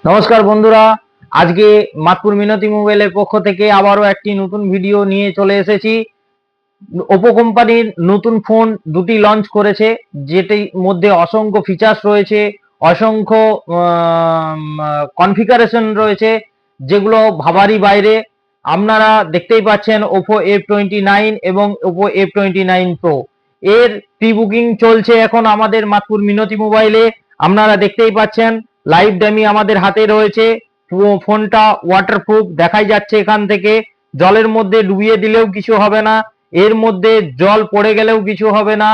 নমস্কার বন্ধুরা, আজকে মাতপুর মিনতি মোবাইলের পক্ষ থেকে আবারও একটি নতুন ভিডিও নিয়ে চলে এসেছি। ওপো কোম্পানির নতুন ফোন দুটি লঞ্চ করেছে, যেটির মধ্যে অসংখ্য ফিচার্স রয়েছে, অসংখ্য কনফিগারেশন রয়েছে, যেগুলো ভাবারই বাইরে। আপনারা দেখতেই পাচ্ছেন ওপো F29 এবং ওপো F29 প্রো এর প্রি বুকিং চলছে এখন আমাদের মাতপুর মিনতি মোবাইলে। আপনারা দেখতেই পাচ্ছেন লাইভ ড্যামি আমাদের হাতে রয়েছে। ফোনটা ওয়াটারপ্রুফ দেখাই যাচ্ছে এখান থেকে, জলের মধ্যে ডুবিয়ে দিলেও কিছু হবে না, এর মধ্যে জল পড়ে গেলেও কিছু হবে না।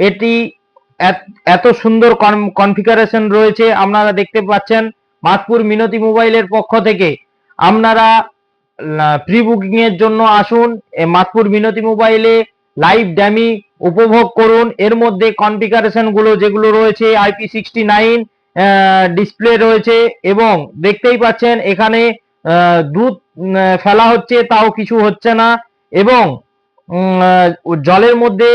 এটি এত সুন্দর কনফিগারেশন রয়েছে, আপনারা দেখতে পাচ্ছেন। মাতপুর মিনতি মোবাইলের পক্ষ থেকে আপনারা প্রি বুকিং এর জন্য আসুন, মাতপুর মিনতি মোবাইলে লাইভ ড্যামি উপভোগ করুন। এর মধ্যে কনফিগারেশন গুলো যেগুলো রয়েছে, IP69 ডিসপ্লে রয়েছে, এবং দেখতেই পাচ্ছেন এখানে দুধ ফেলা হচ্ছে তাও কিছু হচ্ছে না, এবং জলের মধ্যে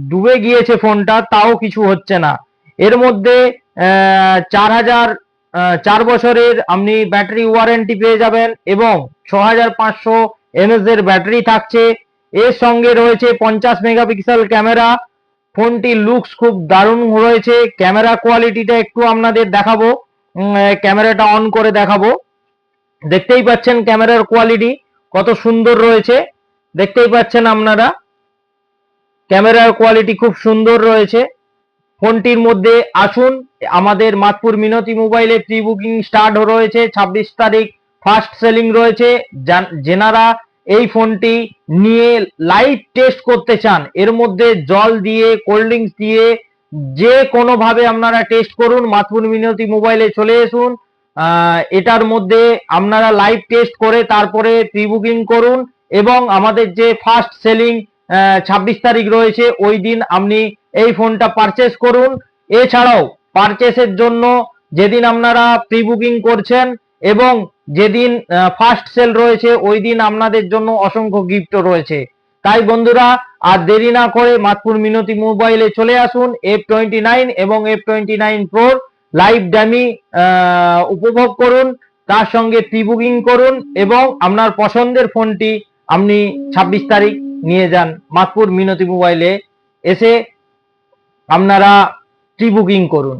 ডুবে গিয়েছে ফোনটা তাও কিছু হচ্ছে না। এর মধ্যে 4 বছরের আপনি ব্যাটারি ওয়ারেন্টি পেয়ে যাবেন, এবং 6500 mAh এর ব্যাটারি থাকছে। এর সঙ্গে রয়েছে 50 মেগাপিক্সেল ক্যামেরা। ফোনটির লুকস খুব দারুণ রয়েছে। ক্যামেরা কোয়ালিটিটা একটু আপনাদের দেখাবো, ক্যামেরাটা অন করে দেখাবো। দেখতেই পাচ্ছেন ক্যামেরার কোয়ালিটি কত সুন্দর রয়েছে, দেখতেই পাচ্ছেন আপনারা ক্যামেরার কোয়ালিটি খুব সুন্দর রয়েছে ফোনটির মধ্যে। আসুন, আমাদের মাতপুর মিনতি মোবাইলে প্রি বুকিং স্টার্ট রয়েছে, 26 তারিখ ফার্স্ট সেলিং রয়েছে। যেনারা এই ফোনটি নিয়ে লাইভ টেস্ট করতে চান, এর মধ্যে জল দিয়ে কোল্ড ড্রিঙ্কস দিয়ে যে কোনো ভাবে আপনারা টেস্ট করুন, মাতপুর মিনতি মোবাইলে চলে আসুন। এটার মধ্যে আপনারা লাইভ টেস্ট করে তারপরে প্রি বুকিং করুন, এবং আমাদের যে ফার্স্ট সেলিং 26 তারিখ রয়েছে ওই দিন আপনি এই ফোনটা পারচেস করুন। এছাড়াও পারচেসের জন্য যেদিন আপনারা প্রি বুকিং করছেন এবং যেদিন ফার্স্ট সেল রয়েছে ওই দিন আপনাদের জন্য অসংখ্য গিফটও রয়েছে। তাই বন্ধুরা, আর দেরি না করে মাতপুর মিনতি মোবাইলে চলে আসুন, F29 এবং F29 প্রো লাইভ ড্যামি উপভোগ করুন, তার সঙ্গে প্রি বুকিং করুন, এবং আপনার পছন্দের ফোনটি আপনি 26 তারিখ নিয়ে যান মাতপুর মিনতি মোবাইলে এসে আপনারা প্রি বুকিং করুন।